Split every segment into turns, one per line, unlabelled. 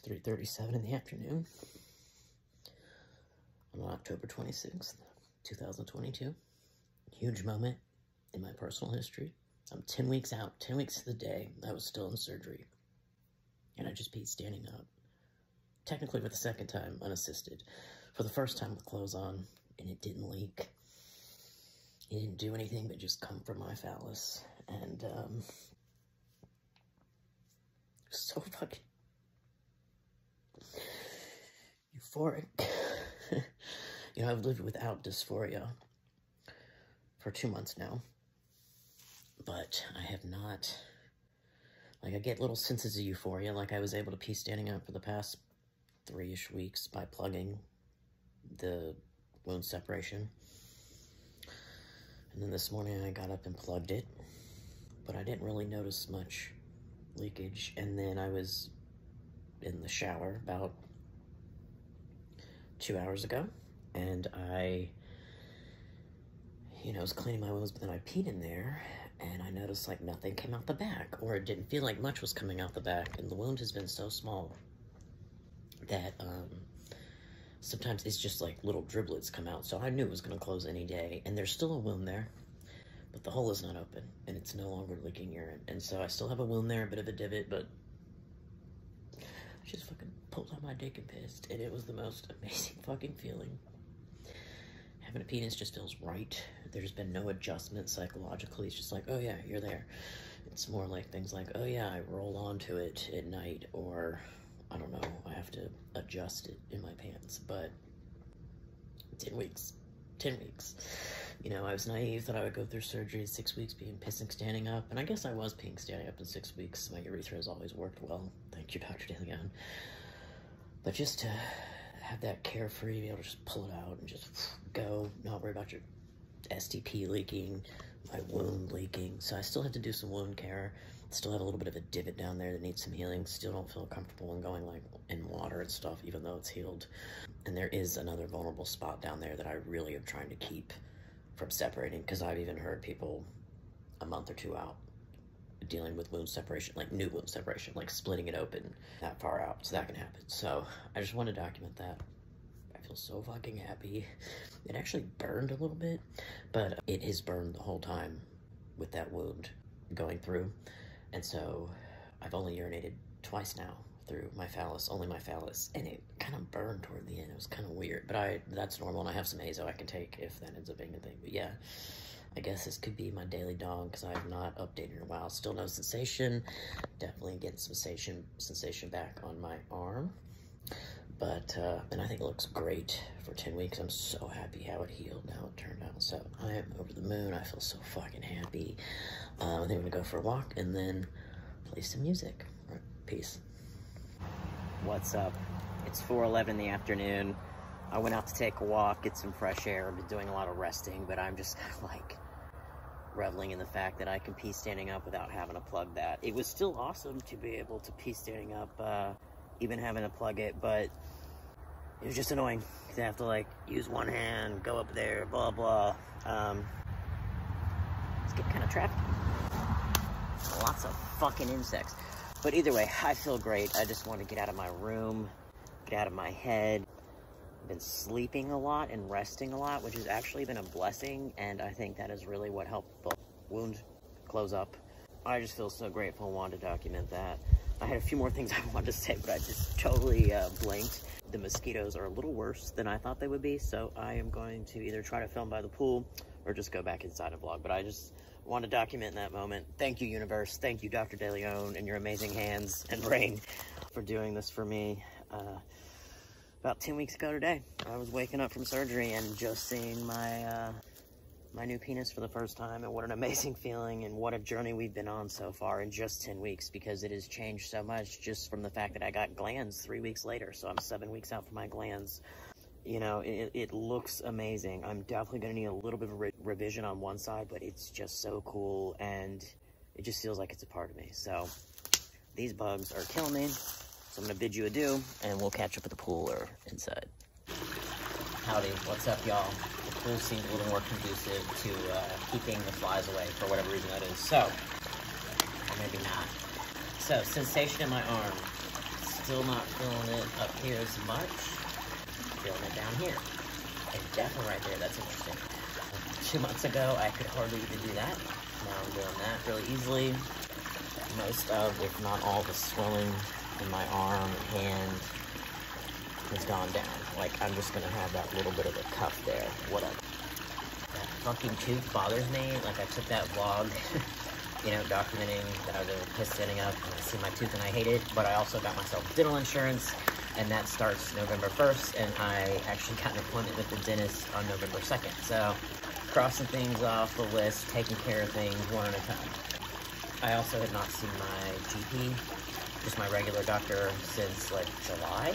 3:37 in the afternoon on October 26th, 2022. Huge moment in my personal history. I'm 10 weeks out, 10 weeks to the day I was still in surgery. And I just peed standing up. Technically for the second time, unassisted. For the first time with clothes on, and it didn't leak. It didn't do anything but just come from my phallus. And, so fucking euphoric. You know, I've lived without dysphoria for 2 months now, but I have not, like, I get little senses of euphoria, like I was able to pee standing up for the past 3-ish weeks by plugging the wound separation, and then this morning I got up and plugged it, but I didn't really notice much leakage, and then I was in the shower about 2 hours ago, and I, was cleaning my wounds, but then I peed in there, and I noticed, like, nothing came out the back, or it didn't feel like much was coming out the back, and the wound has been so small that, sometimes it's just, like, little driblets come out, so I knew it was going to close any day, and there's still a wound there, but the hole is not open, and it's no longer leaking urine, and so I still have a wound there, a bit of a divot, but I just fucking pulled out my dick and pissed, and it was the most amazing fucking feeling. Having a penis just feels right. There's been no adjustment psychologically. It's just like, oh yeah, you're there. It's more like things like, oh yeah, I roll onto it at night, or I don't know, I have to adjust it in my pants. But 10 weeks. You know, I was naive that I would go through surgery in 6 weeks being pissing standing up, and I guess I was peeing standing up in 6 weeks. My urethra has always worked well. Thank you, Dr. DeLeon. But just to have that carefree, be able to just pull it out and just go, not worry about your STP leaking, my wound leaking. So I still have to do some wound care. Still have a little bit of a divot down there that needs some healing. Still don't feel comfortable in going, like, in water and stuff, even though it's healed. And there is another vulnerable spot down there that I really am trying to keep from separating, because I've even heard people a month or two out dealing with wound separation, like new wound separation, like splitting it open that far out, so that can happen. So I just want to document that. I feel so fucking happy. It actually burned a little bit, but it has burned the whole time with that wound going through. And so I've only urinated twice now through my phallus, only my phallus, and it kind of burned toward the end. It was kind of weird, but that's normal, and I have some azo I can take if that ends up being a thing. But yeah, I guess this could be my daily dog, because I have not updated in a while. Still no sensation. Definitely getting some sensation back on my arm. But, and I think it looks great for 10 weeks. I'm so happy how it healed, how it turned out. So I am over the moon. I feel so fucking happy. I think I'm gonna go for a walk and then play some music. All right, peace. What's up? It's 4:11 in the afternoon. I went out to take a walk, get some fresh air. I've been doing a lot of resting, but I'm just kind of like reveling in the fact that I can pee standing up without having to plug that. It was still awesome to be able to pee standing up, even having to plug it, but it was just annoying because I have to, like, use one hand, go up there, blah, blah. It's getting kind of trapped. Lots of fucking insects. But either way, I feel great. I just want to get out of my room, get out of my head. I've been sleeping a lot and resting a lot, which has actually been a blessing, and I think that is really what helped the wound close up. I just feel so grateful and wanted to document that. I had a few more things I wanted to say, but I just totally blinked. The mosquitoes are a little worse than I thought they would be, so I am going to either try to film by the pool or just go back inside and vlog. But I just want to document that moment. Thank you, universe. Thank you, Dr. DeLeon, and your amazing hands and brain for doing this for me. About 10 weeks ago today, I was waking up from surgery and just seeing my my new penis for the first time, and what an amazing feeling, and what a journey we've been on so far in just 10 weeks, because it has changed so much just from the fact that I got glands 3 weeks later, so I'm 7 weeks out from my glands. You know, it looks amazing. I'm definitely going to need a little bit of revision on one side, but it's just so cool, and it just feels like it's a part of me. So these bugs are killing me, so I'm going to bid you adieu, and we'll catch up at the pool or inside. Howdy, what's up, y'all? The pool seems a little more conducive to keeping the flies away, for whatever reason that is. So, or maybe not. So, sensation in my arm. It's Still not feeling it up here as much. Feeling it down here. And definitely right there, that's interesting. 2 months ago, I could hardly even do that. Now I'm doing that really easily. Most of, if not all, the swelling in my arm and hand has gone down. Like, I'm just gonna have that little bit of a cuff there, whatever. That fucking tooth bothers me. Like, I took that vlog, you know, documenting that I was pissed standing up and I see my tooth and I hate it, but I also got myself dental insurance, and that starts November 1st, and I actually got an appointment with the dentist on November 2nd. So, crossing things off the list, taking care of things one at a time. I also had not seen my GP, just my regular doctor, since like July,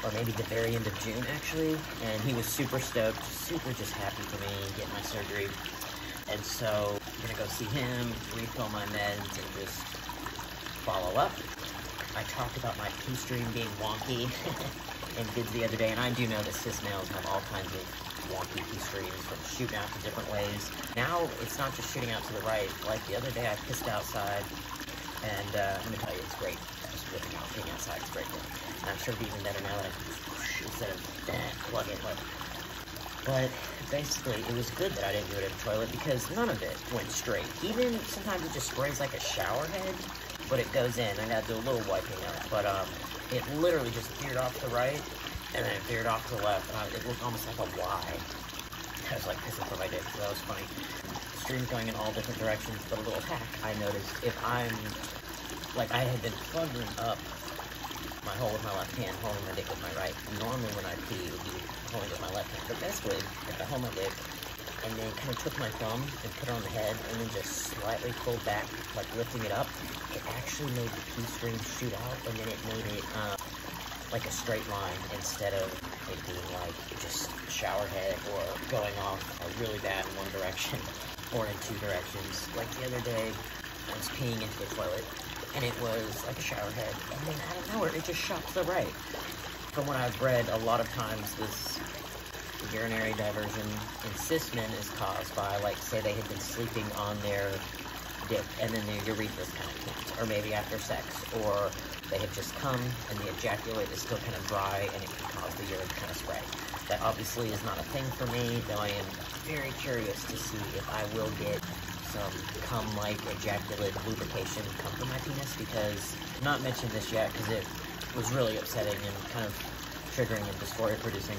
or maybe the very end of June actually, and he was super stoked, super just happy for me getting my surgery. And so I'm gonna go see him, refill my meds, and just follow up. I talked about my pea stream being wonky in kids the other day, and I do know that cis males have all kinds of wonky pea streams from shooting out to different ways. Now it's not just shooting out to the right. Like the other day I pissed outside, and let me tell you, it's great. Just whipping out, being outside is great. And I'm sure it'd be even better now that I can just whoosh instead of plug it. But basically, it was good that I didn't do it in the toilet because none of it went straight. Even sometimes it just sprays like a shower head, but it goes in. I gotta do a little wiping up. But it literally just veered off to the right, and then it veered off to the left, and it looked almost like a Y. I was like pissing for my dick, so that was funny. The stream's going in all different directions, but a little hack I noticed, if I'm, like I had been plugging up my hole with my left hand, holding my dick with my right. Normally when I pee, it would be holding with my left hand, but basically, if I hold my dick, and then kind of took my thumb and put it on the head, and then just slightly pulled back, like lifting it up, it actually made the pee stream shoot out, and then it made it like a straight line instead of it being like just shower head or going off really bad in one direction or in two directions. Like the other day, I was peeing into the toilet, and it was like a shower head, and then out of nowhere, it just shot to the right. From what I've read, a lot of times this urinary diversion in cis men is caused by, like, say they had been sleeping on their dick, and then their urethra's kind of kinked, or maybe after sex, or they have just come, and the ejaculate is still kind of dry, and it can cause the urine to kind of spray. That obviously is not a thing for me, though I am very curious to see if I will get some cum-like ejaculate lubrication come from my penis, because I'm not mentioning this yet, because it was really upsetting and kind of triggering and dysphoria producing.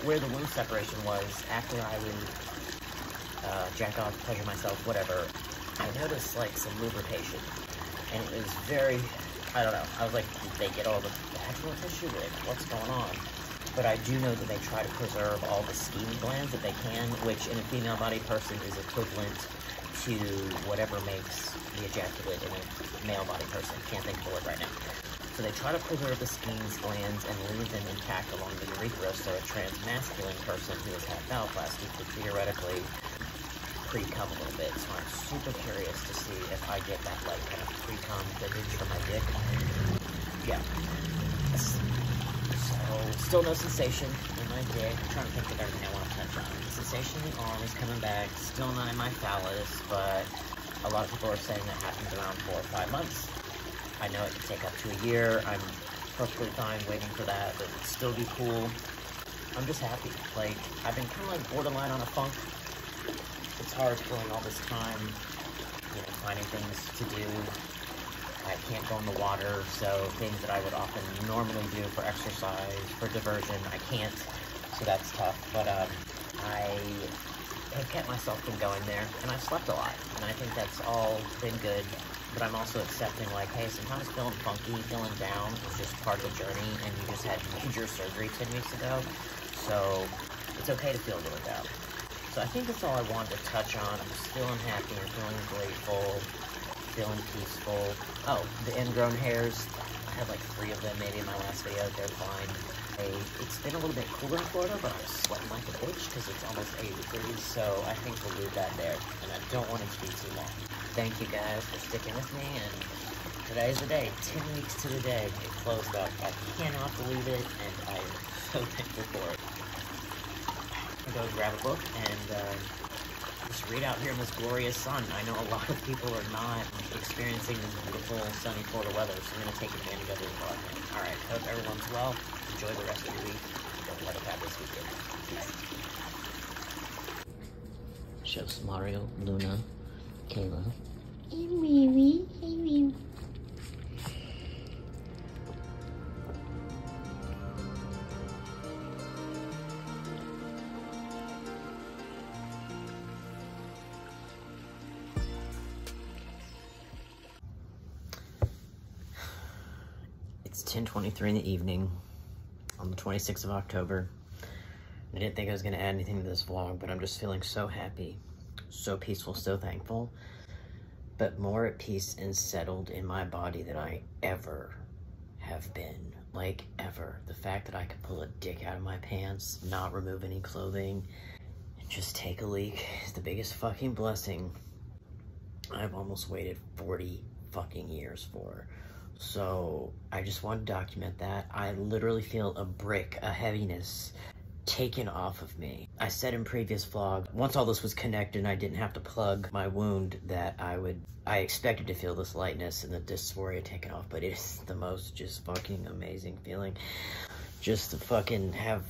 Where the wound separation was, after I would jack off, pleasure myself, whatever, I noticed like some lubrication, and it was very, I don't know, I was like, did they get all the vaginal tissue? Like, what's going on? But I do know that they try to preserve all the steam glands that they can, which in a female body person is equivalent to whatever makes the ejaculate in a male body person. Can't think of the word right now. So they try to preserve the Skene's glands and leave them intact along the urethra, so a transmasculine person who has had phalloplasty could theoretically pre-cum a little bit. So I'm super curious to see if I get that like kind of pre-cum image from my dick. Yeah. So still no sensation in my dick. I'm trying to think of everything I want to touch on. The sensation in the arm is coming back. Still not in my phallus, but a lot of people are saying that happens around 4 or 5 months. I know it can take up to a year. I'm perfectly fine waiting for that, but it'd still be cool. I'm just happy. Like, I've been kind of like borderline on a funk. It's hard feeling all this time, you know, finding things to do. I can't go in the water, so things that I would often normally do for exercise, for diversion, I can't, so that's tough. But I have kept myself from going there, and I've slept a lot, and I think that's all been good. But I'm also accepting, like, hey, sometimes feeling funky, feeling down is just part of the journey, and you just had major surgery 10 weeks ago, so it's okay to feel a little down. So I think that's all I wanted to touch on. I'm just feeling happy, I'm feeling grateful, feeling peaceful. Oh, the ingrown hairs, I had like 3 of them maybe in my last video. They're fine. It's been a little bit cooler in Florida, but I'm sweating like a bitch because it's almost 80 degrees, so I think we'll leave that there, and I don't want it to be too long. Thank you guys for sticking with me, and today's the day. 10 weeks to the day. It closed up. I cannot believe it, and I am so thankful for it. I'm going to go grab a book and just read out here in this glorious sun. I know a lot of people are not experiencing this beautiful sunny Florida weather, so I'm going to take advantage of it while I can. All right, hope everyone's well. Enjoy the rest of your week. Don't let it have this weekend. Peace. Shows Mario, Luna, Kayla. Hey, Mimi. Hey, Mimi. It's 10:23 in the evening on the 26th of October. I didn't think I was going to add anything to this vlog, but I'm just feeling so happy, so peaceful, so thankful, but more at peace and settled in my body than I ever have been. Like, ever. The fact that I could pull a dick out of my pants, not remove any clothing, and just take a leak is the biggest fucking blessing I've almost waited 40 fucking years for. So I just want to document that. I literally feel a brick, a heaviness taken off of me. I said in previous vlog, once all this was connected and I didn't have to plug my wound, that I expected to feel this lightness and the dysphoria taken off, but it's the most just fucking amazing feeling. Just to fucking have,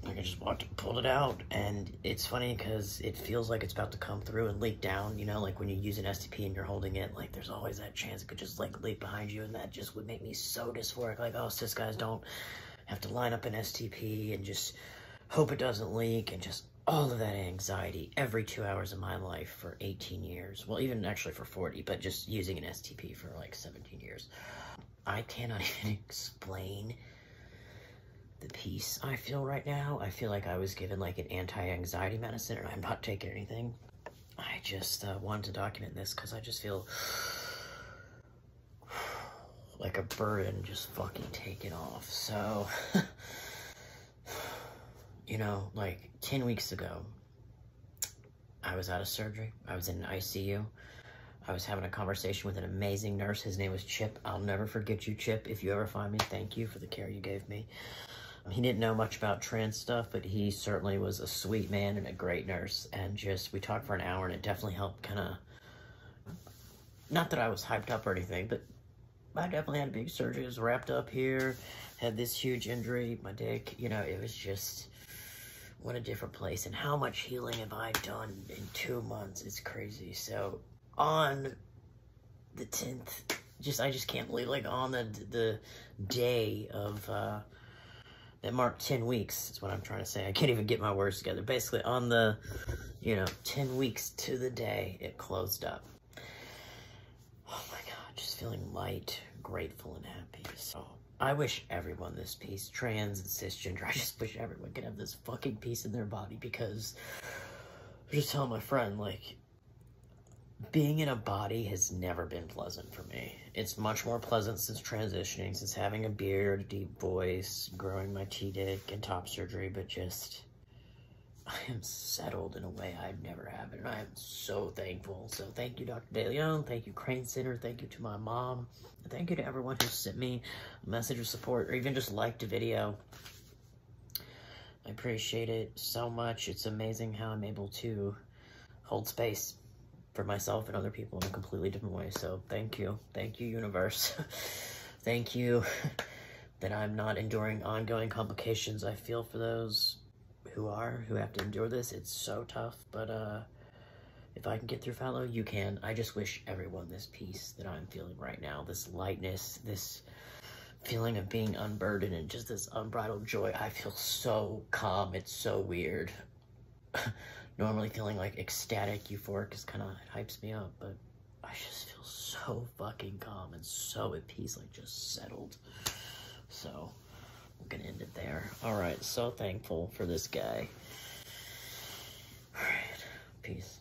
like, I just walked and pulled it out, and it's funny because it feels like it's about to come through and leak down, you know, like when you use an STP and you're holding it, like there's always that chance it could just like leak behind you, and that just would make me so dysphoric, like, oh, cis guys don't have to line up an STP and just hope it doesn't leak, and just all of that anxiety every 2 hours of my life for 18 years. Well, even actually for 40, but just using an STP for like 17 years. I cannot even explain the peace I feel right now. I feel like I was given like an anti-anxiety medicine and I'm not taking anything. I just wanted to document this because I just feel like a burden just fucking taken off. So, you know, like 10 weeks ago, I was out of surgery. I was in an ICU. I was having a conversation with an amazing nurse. His name was Chip. I'll never forget you, Chip. If you ever find me, thank you for the care you gave me. He didn't know much about trans stuff, but he certainly was a sweet man and a great nurse. And just, we talked for an hour, and it definitely helped kind of, not that I was hyped up or anything, but I definitely had a big surgery. It was wrapped up here, had this huge injury, my dick, you know, it was just, what a different place. And how much healing have I done in 2 months? It's crazy. So on the 10th, I just can't believe, like on the day of, that marked 10 weeks, is what I'm trying to say. I can't even get my words together. Basically, on the, 10 weeks to the day, it closed up. Oh my God, just feeling light, grateful, and happy. So, I wish everyone this peace, trans and cisgender, I just wish everyone could have this fucking peace in their body, because I was just telling my friend, like, being in a body has never been pleasant for me. It's much more pleasant since transitioning, since having a beard, deep voice, growing my T-dick, and top surgery, but just, I am settled in a way I've never have, and I am so thankful. So thank you, Dr. DeLeon, thank you, Crane Center, thank you to my mom, and thank you to everyone who sent me a message of support, or even just liked a video. I appreciate it so much. It's amazing how I'm able to hold space for myself and other people in a completely different way. So thank you, universe. Thank you that I'm not enduring ongoing complications. I feel for those who have to endure this. It's so tough, but if I can get through Phallo, you can. I just wish everyone this peace that I'm feeling right now, this lightness, this feeling of being unburdened, and just this unbridled joy. I feel so calm. It's so weird. Normally feeling like ecstatic, euphoric is kind of hypes me up, but I just feel so fucking calm and so at peace, like just settled. So I'm gonna end it there. All right, so thankful for this guy. All right, peace.